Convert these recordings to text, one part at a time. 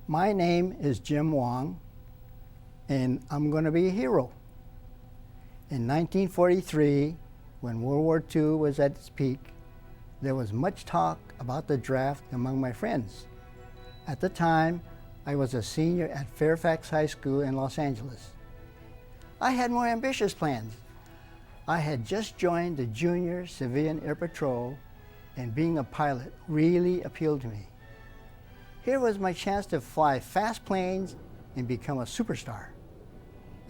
My name is Jim Wong, and I'm going to be a hero. In 1943, when World War II was at its peak, there was much talk about the draft among my friends. At the time, I was a senior at Fairfax High School in Los Angeles. I had more ambitious plans. I had just joined the Junior Civilian Air Patrol, and being a pilot really appealed to me. Here was my chance to fly fast planes and become a superstar.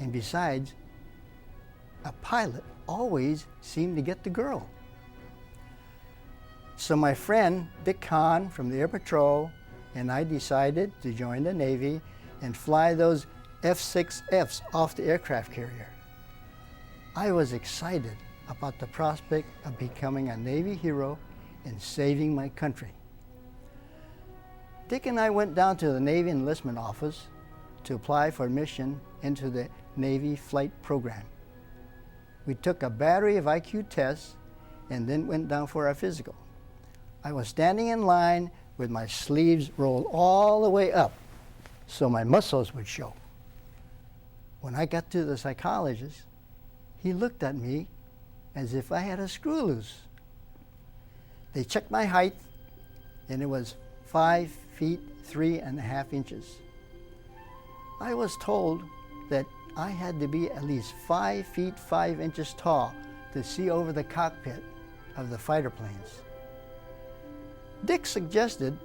And besides, a pilot always seemed to get the girl. So my friend Dick Kahn from the Air Patrol and I decided to join the Navy and fly those F-6Fs off the aircraft carrier. I was excited about the prospect of becoming a Navy hero and saving my country. Dick and I went down to the Navy enlistment office to apply for admission into the Navy flight program. We took a battery of IQ tests and then went down for our physical. I was standing in line with my sleeves rolled all the way up so my muscles would show. When I got to the psychologist, he looked at me as if I had a screw loose. They checked my height, and it was 5 feet 3.5 inches. I was told that I had to be at least 5 feet 5 inches tall to see over the cockpit of the fighter planes. Dick suggested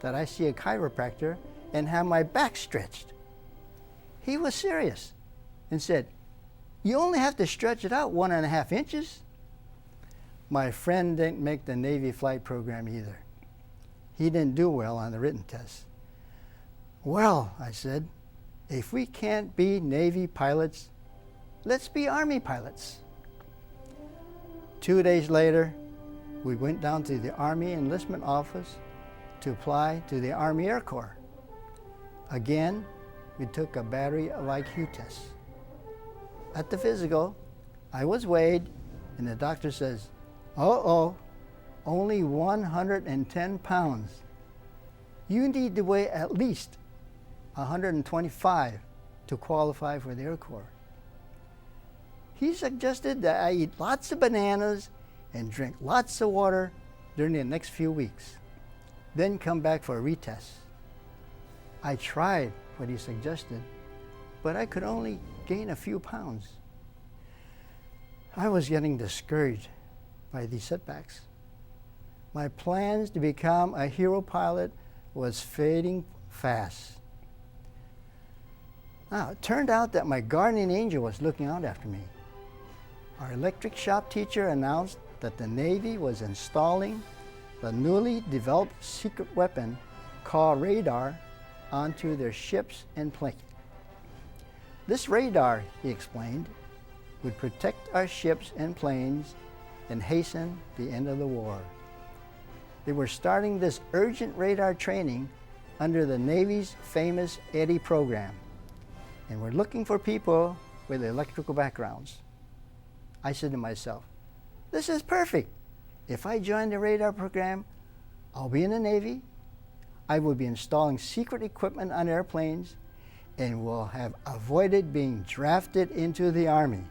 that I see a chiropractor and have my back stretched. He was serious and said, "You only have to stretch it out 1.5 inches." My friend didn't make the Navy flight program either. He didn't do well on the written test. "Well," I said, "if we can't be Navy pilots, let's be Army pilots." 2 days later, we went down to the Army enlistment office to apply to the Army Air Corps. Again, we took a battery of IQ tests. At the physical, I was weighed, and the doctor says, "Uh-oh, only 110 pounds. You need to weigh at least 125 to qualify for the Air Corps." He suggested that I eat lots of bananas and drink lots of water during the next few weeks, then come back for a retest. I tried what he suggested, but I could only gain a few pounds. I was getting discouraged by these setbacks. My plans to become a hero pilot was fading fast. Now, it turned out that my guardian angel was looking out after me. Our electric shop teacher announced that the Navy was installing the newly developed secret weapon called radar onto their ships and planes. This radar, he explained, would protect our ships and planes and hasten the end of the war. They were starting this urgent radar training under the Navy's famous EDDI program, and were looking for people with electrical backgrounds. I said to myself, "This is perfect. If I join the radar program, I'll be in the Navy, I will be installing secret equipment on airplanes, and will have avoided being drafted into the Army."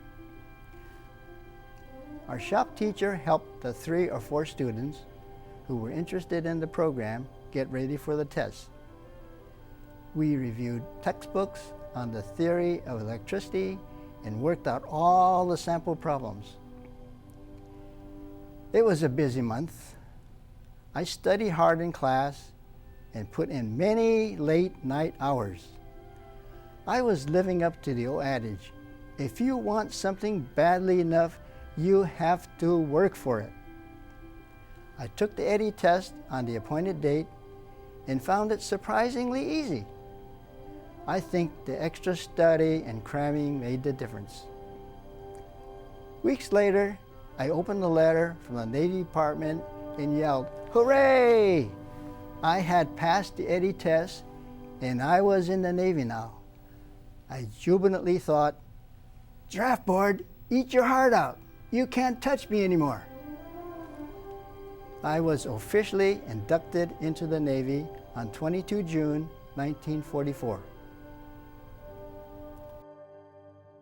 Our shop teacher helped the 3 or 4 students who were interested in the program get ready for the test. We reviewed textbooks on the theory of electricity and worked out all the sample problems. It was a busy month. I studied hard in class and put in many late night hours. I was living up to the old adage, if you want something badly enough, you have to work for it. I took the EDDI test on the appointed date and found it surprisingly easy. I think the extra study and cramming made the difference. Weeks later, I opened the letter from the Navy Department and yelled, "Hooray!" I had passed the EDDI test and I was in the Navy now. I jubilantly thought, "Draft board, eat your heart out. You can't touch me anymore." I was officially inducted into the Navy on 22 June 1944.